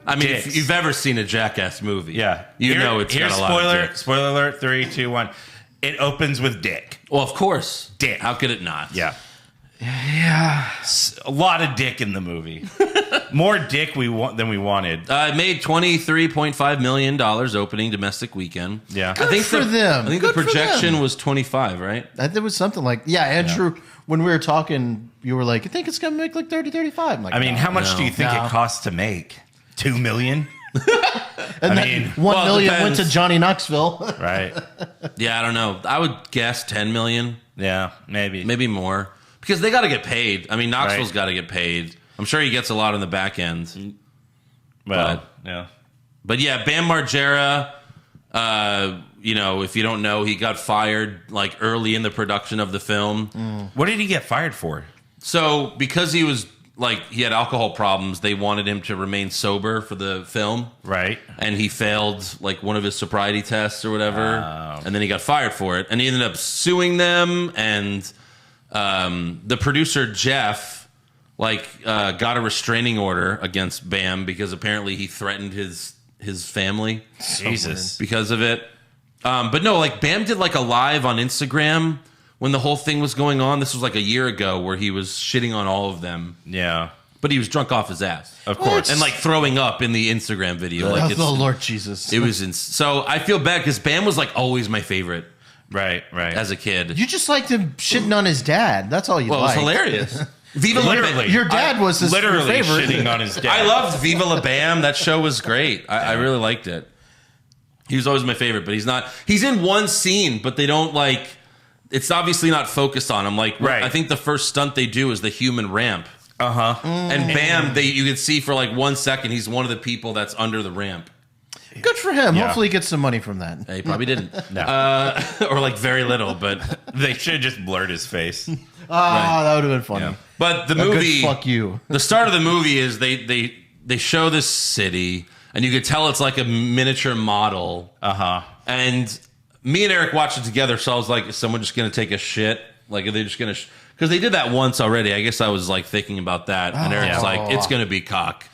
I mean, if you've ever seen a Jackass movie, you know it's got a lot of dicks. Spoiler alert, 3, 2, 1. It opens with dick. Well, of course. Dick. How could it not? Yeah. Yeah. A lot of dick in the movie. More dick than we wanted. It made $23.5 million opening domestic weekend. Yeah. Good for them. I think Good the for projection them. was 25, right? There was something like, Andrew, when we were talking, you were like, I think it's going to make like 30, 35. I'm like, I mean, how much do you think it costs to make? $2 million? And I mean, $1 million went to Johnny Knoxville. Right. Yeah, I don't know. I would guess 10 million. Yeah, maybe. Maybe more. Because they got to get paid. I mean, Knoxville's got to get paid. I'm sure he gets a lot on the back end. Well, yeah. But yeah, Bam Margera, if you don't know, he got fired like early in the production of the film. What did he get fired for? So because he was he had alcohol problems, they wanted him to remain sober for the film. Right. And he failed like one of his sobriety tests or whatever. And then he got fired for it. And he ended up suing them. And the producer, Jeff, got a restraining order against Bam because apparently he threatened his family. Jesus. Because of it. But no, Bam did a live on Instagram when the whole thing was going on. This was a year ago where he was shitting on all of them. Yeah. But he was drunk off his ass. Of course. And throwing up in the Instagram video. Oh, Lord Jesus. It was so I feel bad because Bam was always my favorite. Right. As a kid. You just liked him shitting on his dad. That's all you liked. Well, it was hilarious. Viva literally. Your dad was his literally favorite. shitting on his dad. I loved Viva La Bam. That show was great. I really liked it. He was always my favorite, but he's not. He's in one scene, but they don't it's obviously not focused on him. Right. I think the first stunt they do is the human ramp. Uh-huh. And Bam, you can see for 1 second, he's one of the people that's under the ramp. Good for him. Yeah. Hopefully he gets some money from that. He probably didn't. No. Or very little, but They should have just blurred his face. That would have been funny. Yeah. but the A movie good fuck you. The start of the movie is they show this city and you could tell it's like a miniature model. Uh-huh. And me and Eric watched it together, so I was like, is someone just going to take a shit? Are they just going to... Because they did that once already. I guess I was thinking about that. And Eric's like, it's going to be cock.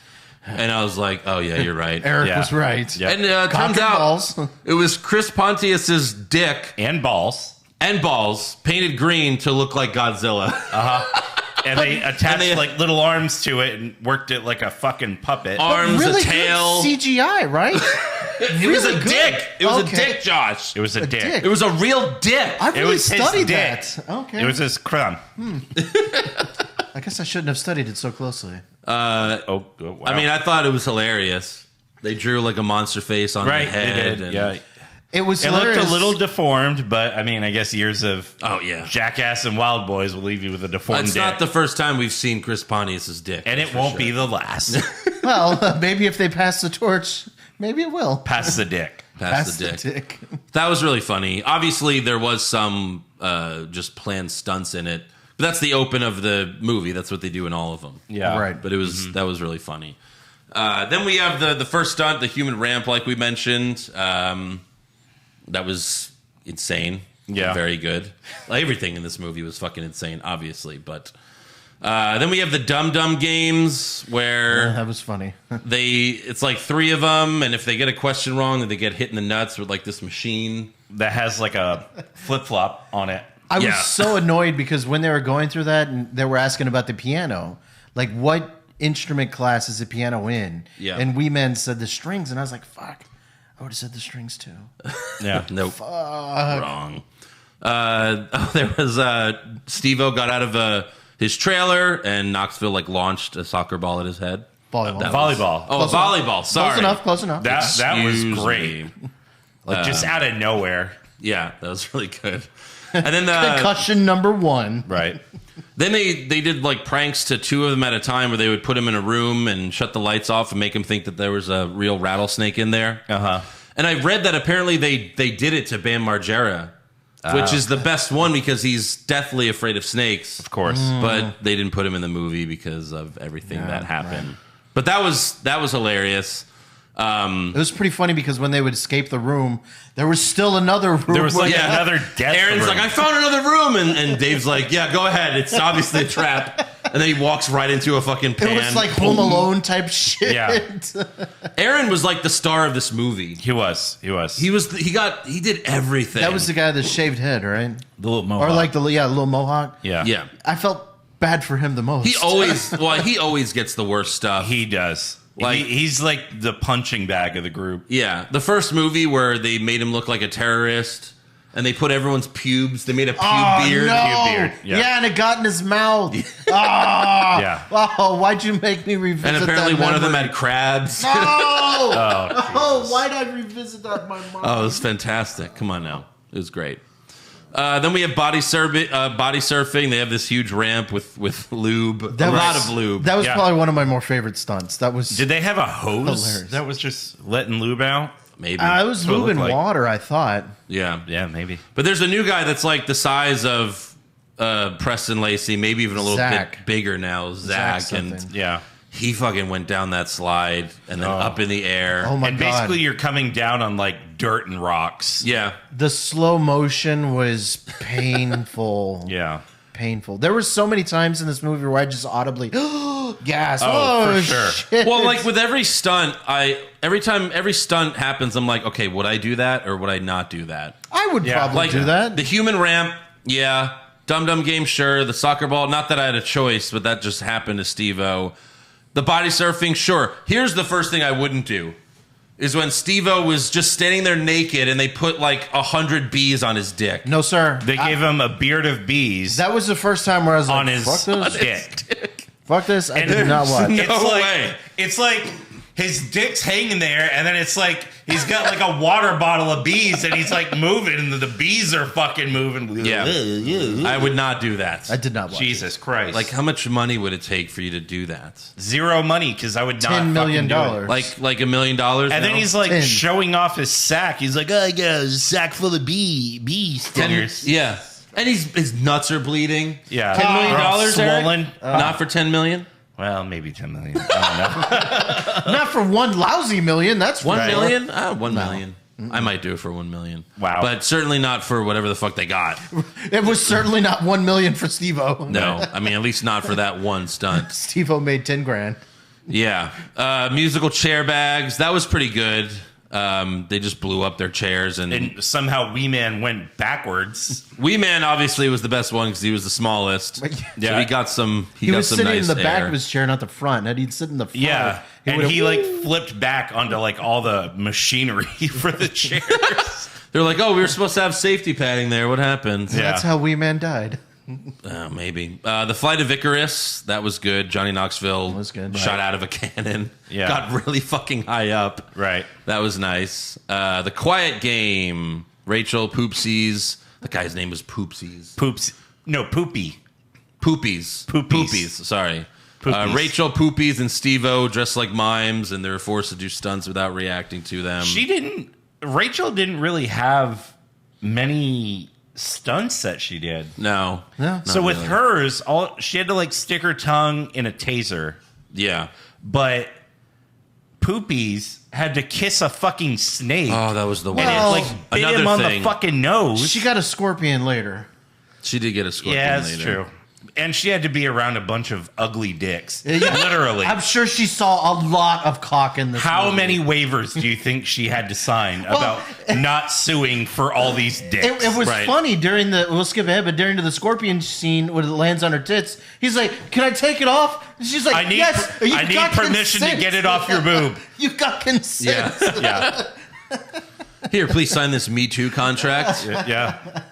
And I was like, oh, yeah, you're right. Eric was right. Yep. And turns out balls. It was Chris Pontius's dick And balls. and balls painted green to look like Godzilla. And they attached little arms to it and worked it like a fucking puppet. Arms, Really a tail. good CGI, right? It was a good. dick. It was Okay. a dick, Josh. It was a dick. dick. It was a real dick. I really was his studied dick. that. Okay. It was his crown. I guess I shouldn't have studied it so closely. Wow. I mean, I thought it was hilarious. They drew a monster face on right, the head. they did. And, Yeah. It was It looked hilarious. a little deformed, but I mean, I guess years of Oh, yeah. Jackass and Wild Boys will leave you with a deformed It's dick. not the first time we've seen Chris Pontius's dick. And it won't be the last. Well, maybe if they pass the torch, maybe it will. Pass the dick. Pass the dick. That was really funny. Obviously, there was some just planned stunts in it. But that's the open of the movie. That's what they do in all of them. Yeah. Right. But it was that was really funny. Then we have the first stunt, the human ramp, like we mentioned. That was insane. Yeah. Very good. Everything in this movie was fucking insane, obviously. But then we have the Dum Dum games where That was funny. it's like 3 of them, and if they get a question wrong, then they get hit in the nuts with this machine. That has like a flip-flop on it. I was Yeah. so annoyed because when they were going through that and they were asking about the piano, what instrument class is the piano in? Yeah. And we men said the strings, and I was like, fuck, I would have said the strings too. Yeah. Nope. Wrong. There was Steve-O got out of his trailer, and Knoxville launched a soccer ball at his head. Volleyball. That Volleyball. Oh, Close volleyball. enough. Sorry. Close enough. That was Excuse great. me. Just out of nowhere. Yeah, that was really good. And then Concussion number 1. Right. then they did pranks to 2 of them at a time, where they would put them in a room and shut the lights off and make them think that there was a real rattlesnake in there. Uh-huh. And I read that apparently they did it to Bam Margera, which is the best one because he's deathly afraid of snakes. Of course. But they didn't put him in the movie because of everything that happened. Right. But that was hilarious. It was pretty funny because when they would escape the room, there was still another room. There was another death Aaron's room. I found another room, and Dave's like, yeah, go ahead. It's obviously a trap. And then he walks right into a fucking pan. It was like Home Alone type shit. Yeah. Aaron was like the star of this movie. He was. He did everything. That was the guy with the shaved head, right? The little mohawk. Or like the little mohawk. Yeah. Yeah. I felt bad for him the most. He always gets the worst stuff. He does. Like- He's like the punching bag of the group. Yeah. The first movie where they made him look like a terrorist and they put everyone's pubes, they made a pube beard. No. Pube beard. Yeah, and it got in his mouth. Yeah. Oh, why'd you make me revisit that And apparently one of them memory? had crabs. No! Oh, why'd I revisit that in my mind? Oh, it was fantastic. Come on now. It was great. Then we have body surfing. They have this huge ramp with lube. A lot of lube. That was Yeah. probably one of my more favorite stunts. That was Did they have a hose Hilarious. that was just letting lube out? Maybe. I was That's what it moving looked like. water, I thought. Yeah. Yeah, maybe. But there's a new guy that's like the size of Preston Lacey, maybe even a little Zach. bit bigger now, Zach. And something. Yeah. he fucking went down that slide and then up in the air. Oh my And god. basically you're coming down on like dirt and rocks. Yeah. The slow motion was painful. Yeah. Painful. There were so many times in this movie where I just audibly gas. Oh, for sure. Shit. Well, like with every stunt, every time every stunt happens, I'm like, okay, would I do that or would I not do that? I would Yeah, probably Like do that. The human ramp, yeah. Dum Dum Game, sure. The soccer ball, not that I had a choice, but that just happened to Steve-O. The body surfing, sure. Here's the first thing I wouldn't do. Is when Steve-O was just standing there naked and they put like 100 bees on his dick. No, sir. They gave him a beard of bees That was the first time where I was on like, his fuck this. dick. Fuck this. I And did not watch. No It's like, way. It's like his dick's hanging there, and then it's like he's got like a water bottle of bees, and he's like moving, and the bees are fucking moving. Yeah. I would not do that. I did not watch Jesus Christ! Like, how much money would it take for you to do that? zero money because I would not $10 million. fucking do it. Like $1 million? And then he's like 10. showing off his sack. He's like, "Oh, I got a sack full of bee stingers." Yeah. And his nuts are bleeding. Yeah. $10 million, They're all Eric? swollen. Not for $10 million? Well, maybe 10 million. I don't know. Not for one lousy million. That's $1 for sure. million? $1 million. I might do it for $1 million. Wow. But certainly not for whatever the fuck they got. It was certainly not 1 million for Steve-O. No. I mean, at least not for that one stunt. Steve-O made 10 grand. Yeah. Musical chair bags. That was pretty good. They just blew up their chairs. And somehow Wee Man went backwards. Wee Man obviously was the best one because he was the smallest. So Yeah. he got some. He got was some sitting nice in the back air. of his chair, not the front. And he'd sit in the front. Yeah. And would've- he like flipped back onto like all the machinery for the chairs. They're like, oh, we were supposed to have safety padding there. What happened? Yeah. That's how Wee Man died. Maybe. The Flight of Icarus, that was good. Johnny Knoxville Was good. shot out of a cannon. Yeah. Got really fucking high up. Right. That was nice. The Quiet Game, Rachel Poopsies. The guy's name was Poopsies. Poops. No, Poopy. Poopies. Poopies. Sorry. Poopies. Rachel Poopies and Steve-O dressed like mimes, and they were forced to do stunts without reacting to them. Rachel didn't really have many stunts that she did. No. No. So with really. hers, she had to like stick her tongue in a taser. Yeah. But Poopies had to kiss a fucking snake. Oh, that was the and worst. Well, it like bit another him on thing. the fucking nose. She got a scorpion later. She did get a scorpion yeah, that's later. true. And she had to be around a bunch of ugly dicks. Yeah. Literally. I'm sure she saw a lot of cock in this How movie. many waivers do you think she had to sign about not suing for all these dicks? It was Right. funny during the, we'll skip ahead, but during the scorpion scene when it lands on her tits, he's like, can I take it off? And she's like, I need, yes, I you've need got permission to consent. get it off your boob. You've got consent. Yeah. Yeah. Here, please sign this Me Too contract. Yeah.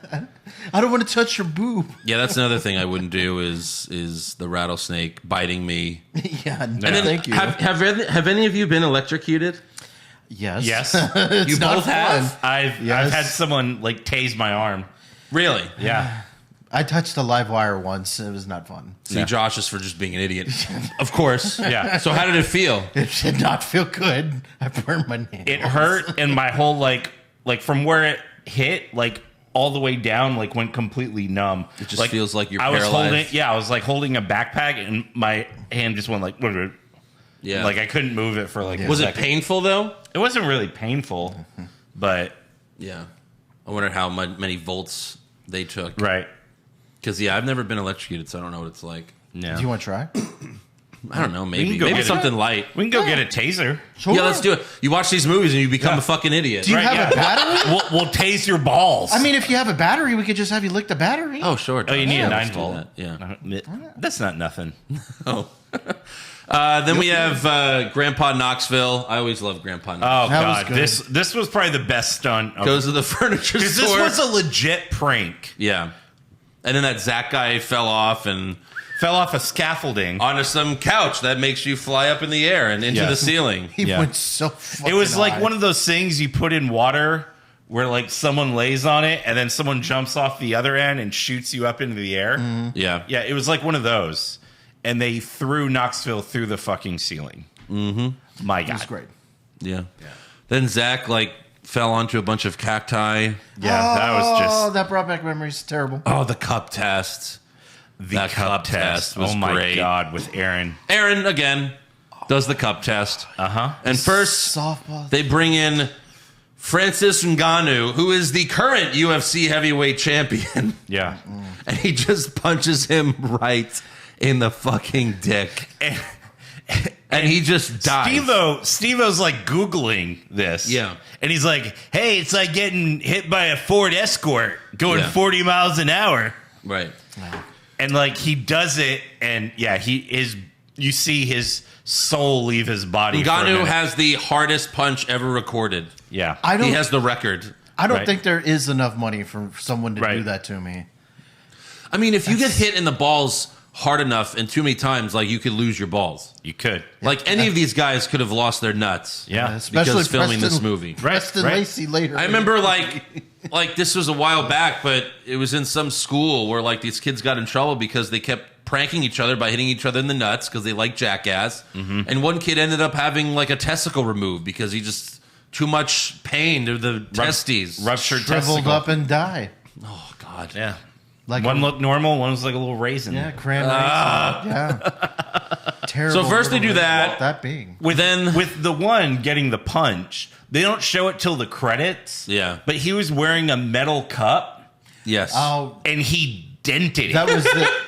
I don't want to touch your boob. Yeah, that's another thing I wouldn't do is the rattlesnake biting me. Yeah, no, And then thank you. Have any of you been electrocuted? yes. Yes. It's You not both fun. have? I've Yes. had someone like tase my arm. Really? Yeah. I touched a live wire once. It was not fun. See, Josh is for just being an idiot. Of course. Yeah. So how did it feel? It did not feel good. I burned my nails. It hurt and my whole like from where it hit, like all the way down, like went completely numb. It just feels like you're I was paralyzed. I was like holding a backpack and my hand just went like Yeah. like I couldn't move it for like a Was it second. painful though? It wasn't really painful, but Yeah. I wonder how many volts they took. right. Because I've never been electrocuted, so I don't know what it's like. No. Do you want to try? I don't know. We Maybe can go maybe get something light. We can go get a taser. Sure. Yeah, let's do it. You watch these movies and you become a fucking idiot. Do you have yeah. a battery? We'll tase your balls. I mean, if you have a battery, we could just have you lick the battery. Oh, sure. oh, you need a Let's 9 do volt. that. Yeah. That's not nothing. Oh. Then we have Grandpa Knoxville. I always love Grandpa Oh Knoxville. That was god, good. this was probably the best stunt. Goes to the furniture Because store. this was a legit prank. Yeah. And then that Zach guy fell off and Fell off a scaffolding. onto some couch that makes you fly up in the air and into Yeah. the ceiling. He Yeah. went so fucking It was like high. one of those things you put in water where like someone lays on it and then someone jumps off the other end and shoots you up into the air. Yeah. Yeah, it was like one of those. And they threw Knoxville through the fucking ceiling. Mm-hmm. My God. It was great. Yeah. Then Zach fell onto a bunch of cacti. Yeah, that was just Oh, that brought back memories. Terrible. Oh, the cup test. the that cup test. was Oh my great. God, with Aaron. Aaron again does the cup test. And first Softball. they bring in Francis Ngannou, who is the current UFC heavyweight champion. Yeah. And he just punches him right in the fucking dick. And he just dies. Steve-O's like Googling this. Yeah. And he's like, hey, it's like getting hit by a Ford Escort going Yeah. 40 miles an hour. Right. And like he does it, and yeah, you see his soul leave his body. for a Ngannou minute. has the hardest punch ever recorded. Yeah. He has the record. I don't Right. think there is enough money for someone to Right. do that to me. I mean, if you get hit in the balls hard enough and too many times, like you could lose your balls. You could. Like any of these guys could have lost their nuts. Yeah. Especially because filming Preston- this movie. Preston right. Lacey later. I remember like this was a while back, but it was in some school where like these kids got in trouble because they kept pranking each other by hitting each other in the nuts because they like Jackass. And one kid ended up having like a testicle removed because he just too much pain to the testes. Ruptured shriveled testicle. up and die. Oh God. Yeah. Like One looked normal, one was like a little raisin. Yeah, cranberry. Yeah. Terrible. So first they little do that. about that big. With the one getting the punch, they don't show it till the credits. Yeah. But he was wearing a metal cup Yes. Oh, and he dented it.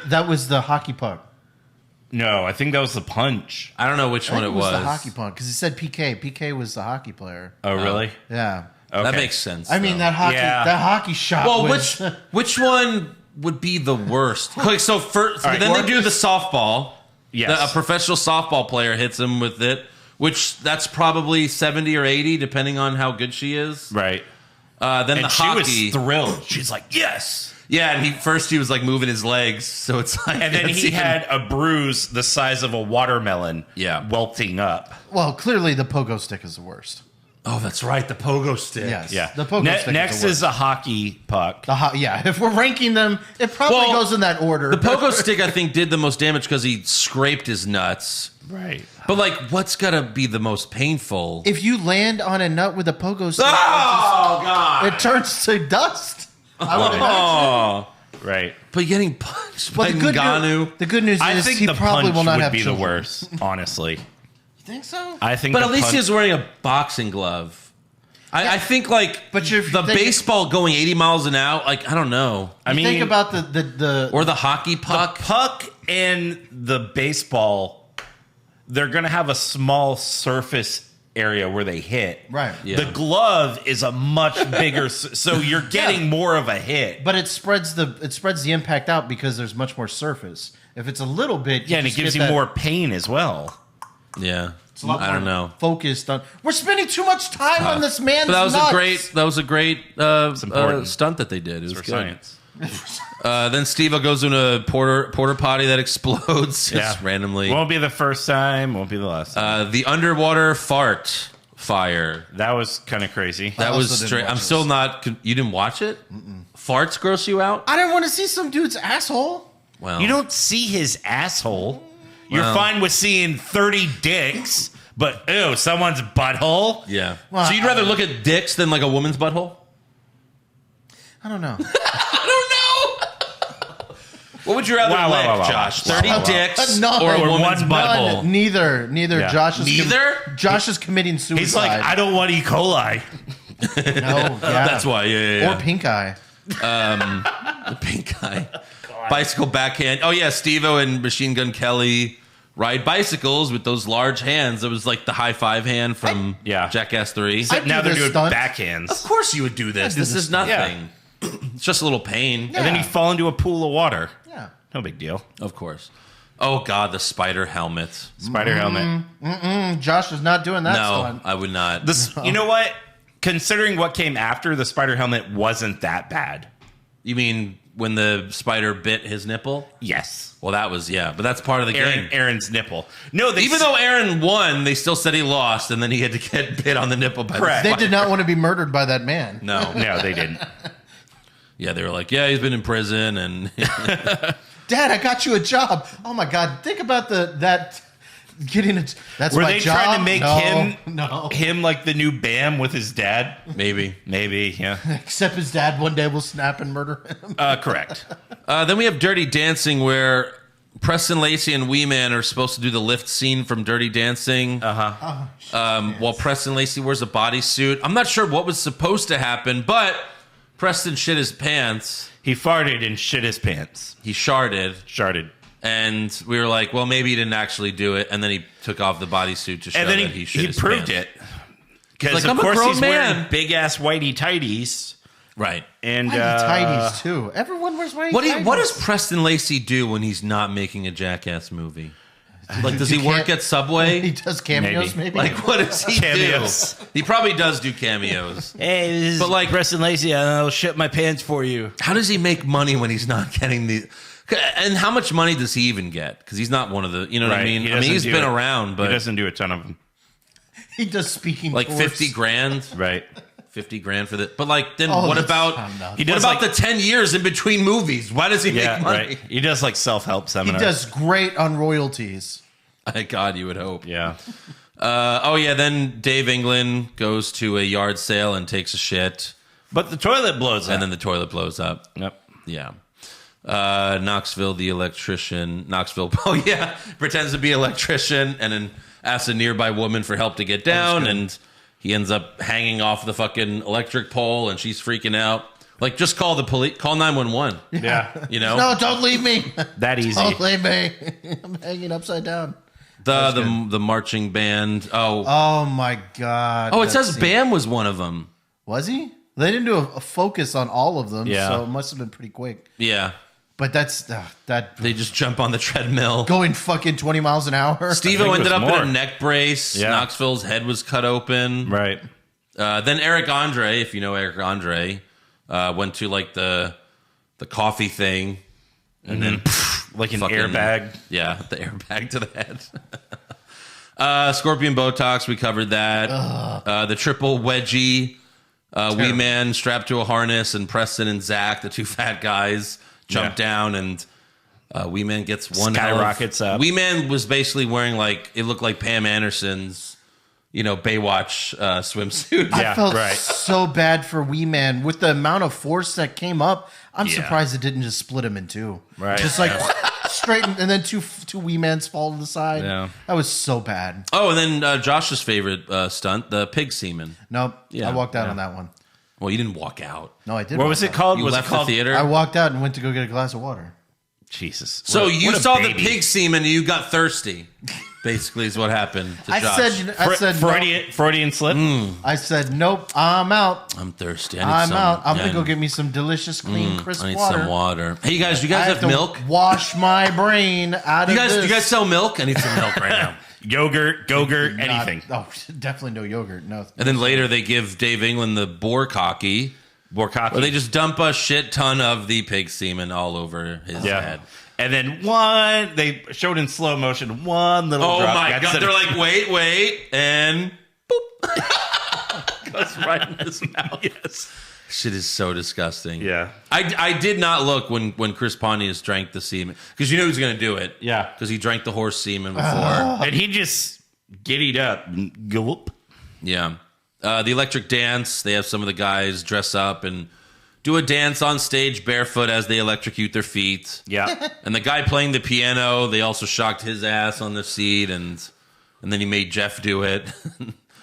that was the hockey puck. No, I think that was the punch. I don't know which I one think it was. the hockey puck because he said PK. PK was the hockey player. Oh, really? Yeah. Okay. That makes sense. I mean though. that hockey shot. Well, was, which one would be the worst? Okay, so first, right, then they do the softball. Yes. A professional softball player hits him with it, which that's probably 70 or 80, depending on how good she is. Right. Then And the she hockey. was thrilled. She's like, yes. Yeah, and he was like moving his legs, so it's like. And then it's he even- had a bruise the size of a watermelon Yeah. welting up. well, clearly the pogo stick is the worst. Oh, that's right, the pogo stick. Yes. Yeah. The pogo stick Next is the is a hockey puck. yeah. If we're ranking them, it probably Well, goes in that order. The pogo stick, I think, did the most damage because he scraped his nuts. Right. But like, what's gotta be the most painful? If you land on a nut with a pogo stick, Oh God! it turns to dust. I would imagine. Oh, Right. but getting punched But by the Ngannou. the good news I is think he the probably punch will not would have be the children. worst, honestly. You think so? I think But the at least punch- he's wearing a boxing glove. I think like But you're- the they- baseball going 80 miles an hour, like I don't know. I mean, Think about the Or the hockey puck. puck and the baseball, they're going to have a small surface area where they hit. right. Yeah. The glove is a much bigger, so you're getting more of a hit. But it spreads the impact out because there's much more surface. If it's a little bit, Yeah, and it just gives get you that- more pain as well. Yeah. it's a lot I don't more know. Focused on. We're spending too much time on this man's But that was nuts. a great important. stunt that they did. It was For good. science. Then Steve goes in a porter potty that explodes just randomly. Won't be the first time, won't be the last time. The underwater fart fire. That was kind of crazy. That I was also didn't straight. watch I'm this. still not. You didn't watch it? Farts gross you out? I didn't want to see some dude's asshole. Well, You don't see his asshole. You're Well. fine with seeing 30 dicks, but ew, someone's butthole? Yeah. Well, So you'd rather look at dicks than like a woman's butthole? I don't know. I don't know. What would you rather Wow, wow, lick, wow, wow, Josh? wow. 30 Wow, wow. dicks No. or a Or woman's one butthole? Neither. Yeah. Josh is Neither? Josh is committing suicide. He's like, I don't want E. coli. No, yeah. That's why. Yeah. Or pink eye. The pink eye. bicycle backhand. Oh yeah, Steve-O and Machine Gun Kelly ride bicycles with those large hands. It was like the high five hand from Jackass 3. So now they're doing stunt. backhands. Of course you would do this. This is nothing. It's just a little pain. And then you fall into a pool of water. Yeah. No big deal. Of course. Oh God, the spider helmet. Spider helmet. Josh is not doing that No, stunt. I would not. You know what? Considering what came after, the spider helmet wasn't that bad. You mean when the spider bit his nipple? Yes. Well, that was, but that's part of the game. Aaron's nipple. No, Even though Aaron won, they still said he lost, and then he had to get bit on the nipple by the Correct. They spider. did not want to be murdered by that man. No. No, they didn't. Yeah, they were like, he's been in prison, and Dad, I got you a job. Oh my God, think about that getting a. That's Were my they job. trying to make No. him like the new Bam with his dad? maybe. Maybe, yeah. Except his dad one day will snap and murder him. Correct. Then we have Dirty Dancing, where Preston Lacey and Wee Man are supposed to do the lift scene from Dirty Dancing. While Preston Lacey wears a bodysuit. I'm not sure what was supposed to happen, but Preston shit his pants. He farted and shit his pants. He sharded. Sharded. And we were like, well, maybe he didn't actually do it. And then he took off the bodysuit to show And then that he shit he his proved pants. it. Because, like, of I'm a course, grown he's man. wearing big-ass whitey tighties. Right. And Whitey tighties too. Everyone wears whitey tighties. What does Preston Lacey do when he's not making a Jackass movie? Like, does he work at Subway? He does cameos, maybe. Like, what does he Cameos. do? He probably does do cameos. Hey, this is But, like- Preston Lacey. I'll shit my pants for you. How does he make money when he's not getting the... And how much money does he even get? Because he's not one of the... You know what I mean? He's been around, but... He doesn't do a ton of them. He does speaking Like tours. 50 grand? Right. 50 grand for the... But, like, then Oh, what that's about... not enough. He What does about like, the 10 years in between movies? Why does he make money? right. He does like self-help He seminars. does great on royalties. Thank God, you would hope. Yeah. Then Dave England goes to a yard sale and takes a shit, But the toilet blows up. and then the toilet blows up. Yep. Yeah. Knoxville, the electrician. Knoxville, pretends to be an electrician and then asks a nearby woman for help to get down, and he ends up hanging off the fucking electric pole, and she's freaking out. Like, just call the police, call 911. Yeah. You know, No, don't leave me. That easy. Don't leave me. I'm hanging upside down. the marching band. Oh my God. It that says scene. Bam was one of them. Was he? They didn't do a focus on all of them, Yeah. so it must have been pretty quick. Yeah, But that's that they just jump on the treadmill. going fucking 20 miles an hour. Steve-O think it ended was up more. in a neck brace. Yeah. Knoxville's head was cut open. Right. Then Eric Andre, if you know Eric Andre, went to like the coffee thing, and then Like an fucking- airbag. Yeah, the airbag to the head. Scorpion Botox, we covered that. The triple wedgie, Wee Man strapped to a harness, and Preston and Zach, the two fat guys, jump down, and Wee Man gets one Skyrockets up. Wee Man was basically wearing it looked like Pam Anderson's, Baywatch swimsuit. I Yeah, felt right. so bad for Wee Man with the amount of force that came up. I'm Yeah. surprised it didn't just split him in two. Right. Just like straight, and then two Wee Mans fall to the side. Yeah. That was so bad. Oh, and then Josh's favorite stunt, the pig semen. Nope. Yeah, I walked out on that one. Well, you didn't walk out. No, I did. What walk was it out. called? You Was left it called the theater. I walked out and went to go get a glass of water. Jesus. So What a- you what a saw baby. the pig semen and you got thirsty. Basically, is what happened to Josh. I said, no. Freudian slip. I said, nope. I'm out. I'm thirsty. I need I'm some, out. I'm yeah, gonna go get me some delicious, clean, crisp I need water. some water. Hey, you guys, do you guys I have to milk? Wash my brain out You of guys, this. do you guys sell milk? I need some milk right now. Yogurt, Go-Gurt, Not- anything. Oh, definitely no yogurt. No. And then later they give Dave England the boar cocky, Borkaki. where they just dump a shit ton of the pig semen all over his head. And then they showed in slow motion one little Oh drop. my That's god! it. They're like, wait, and Goes right in his mouth. Yes. shit is so disgusting. Yeah. I did not look when Chris Pontius drank the semen because you knew he was going to do it. Yeah. because he drank the horse semen before. And he just giddied up and gulp. Yeah. The electric dance. They have some of the guys dress up and do a dance on stage barefoot as they electrocute their feet. Yeah. And the guy playing the piano, they also shocked his ass on the seat, and then he made Jeff do it.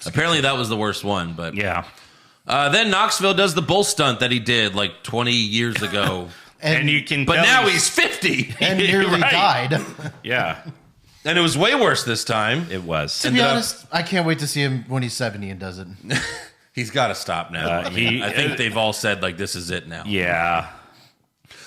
Apparently that was the worst one. But Yeah. then Knoxville does the bull stunt that he did like 20 years ago. And you can But tell now he's 50. and nearly Right. died. Yeah, And it was way worse this time. it was. To be honest, I can't wait to see him when he's 70 and does it. He's got to stop now. I think they've all said, like, this is it now. Yeah.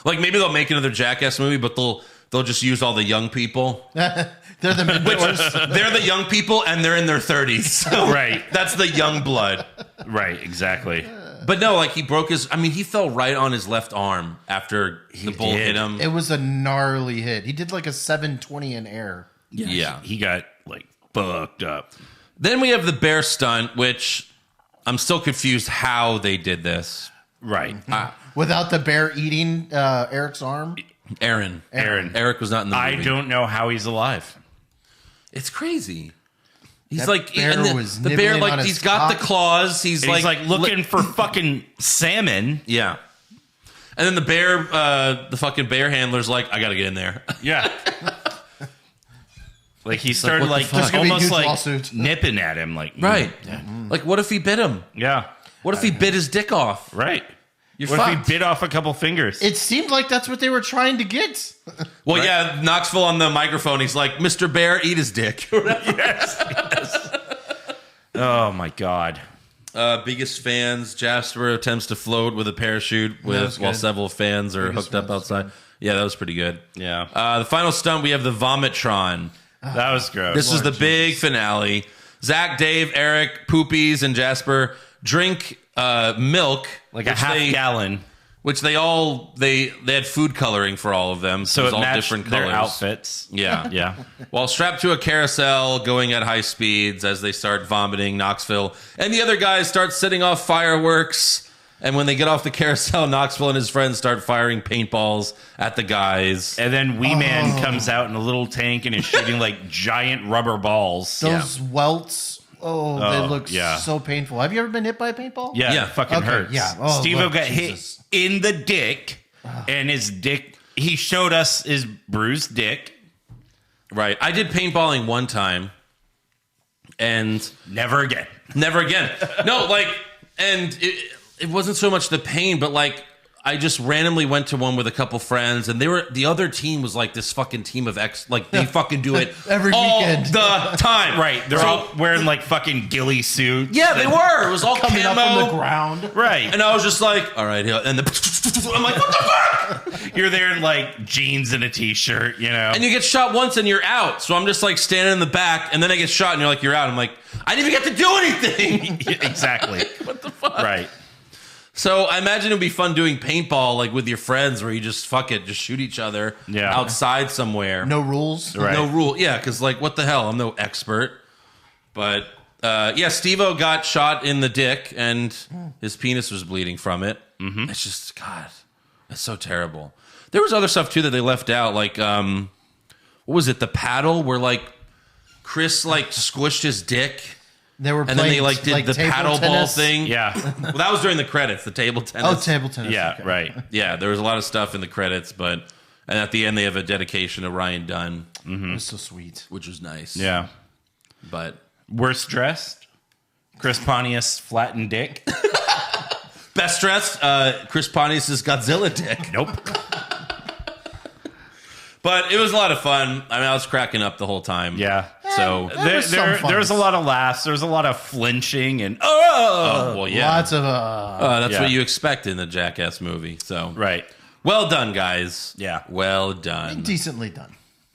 Like, maybe they'll make another Jackass movie, but they'll just use all the young people. They're the mid-doors. They're the young people, and they're in their 30s. So Right. That's the young blood. Right, exactly. But no, like, he broke his... I mean, he fell right on his left arm after the bull hit him. It was a gnarly hit. He did like a 720 in air. Yeah. He got, like, fucked up. Then we have the bear stunt, which I'm still confused how they did this. Right. Without the bear eating Eric's arm. Aaron. Eric was not in the movie. I don't know how he's alive. It's crazy. He's That like... bear and was the bear, nibbling on like, his he's got cock. the claws. He's And he's like looking for fucking salmon. Yeah. And then the bear, the fucking bear handler's like, I gotta get in there. Yeah. Like he started what the like fuck? just There's gonna be a almost huge like lawsuit. nipping at him, like Right. Like, what if he bit him? Yeah. What if he bit his dick off? Right. You're What fucked. if he bit off a couple fingers? It seemed like that's what they were trying to get. Well, Right. yeah, Knoxville on the microphone, he's like, Mr. Bear, eat his dick. Oh my god. Biggest fans, Jasper attempts to float with a parachute was while good. several fans are hooked up outside. Yeah, that was pretty good. Yeah. The final stunt, we have the Vomitron. That was gross. This is Lord the big finale. Zach, Dave, Eric, Poopies, and Jasper drink milk, like a which half they- gallon. which they had food coloring for all of them, So it was it all matched different their colors. outfits. Yeah, Yeah. While strapped to a carousel, going at high speeds as they start vomiting, Knoxville and the other guys start setting off fireworks. And when they get off the carousel, Knoxville and his friends start firing paintballs at the guys. And then Wee Man comes out in a little tank and is shooting like giant rubber balls. Those welts. Oh, they look yeah. so painful. Have you ever been hit by a paintball? Yeah, Yeah. it fucking Okay, hurts. yeah. Oh, Steve-O look, got Jesus. hit in the dick, and his dick, he showed us his bruised dick. Right. I did paintballing one time, and Never again. never again. No, like, and it wasn't so much the pain, but like, I just randomly went to one with a couple friends, and the other team was like this fucking team of like they fucking do it Every all weekend. the time. Right. They're all wearing like fucking ghillie suits. Yeah, they were. It was all Coming camo. up from the ground. Right. And I was just like, all right, and I'm like, what the fuck? You're there in like jeans and a t-shirt, you know. And you get shot once and you're out. So I'm just like standing in the back, and then I get shot, and you're like, you're out. I'm like, I didn't even get to do anything. Exactly. What the fuck? Right. So I imagine it'd be fun doing paintball like with your friends, where you just just shoot each other outside somewhere. No rules. Right. No rule. Yeah, because like, what the hell? I'm no expert. But yeah, Steve-O got shot in the dick, and his penis was bleeding from it. Mm-hmm. It's just, God, it's so terrible. There was other stuff too that they left out, like what was it? The paddle, where like Chris like squished his dick. They were And then they playing, did the table paddle ball tennis. thing. Yeah. Well, that was during the credits, the table tennis. Oh, table tennis. Yeah, okay. right. Yeah, there was a lot of stuff in the credits, and at the end they have a dedication to Ryan Dunn, It was so sweet. which was nice. Yeah. But Worst dressed? Chris Pontius flattened dick? best dressed, Chris Pontius' Godzilla dick. Nope. But it was a lot of fun. I mean, I was cracking up the whole time. Yeah. So, was some fun. There's a lot of laughs. There's a lot of flinching and oh, well, yeah. Lots of That's Yeah. what you expect in a Jackass movie. So, right. well done, guys. Yeah. Well done. decently done.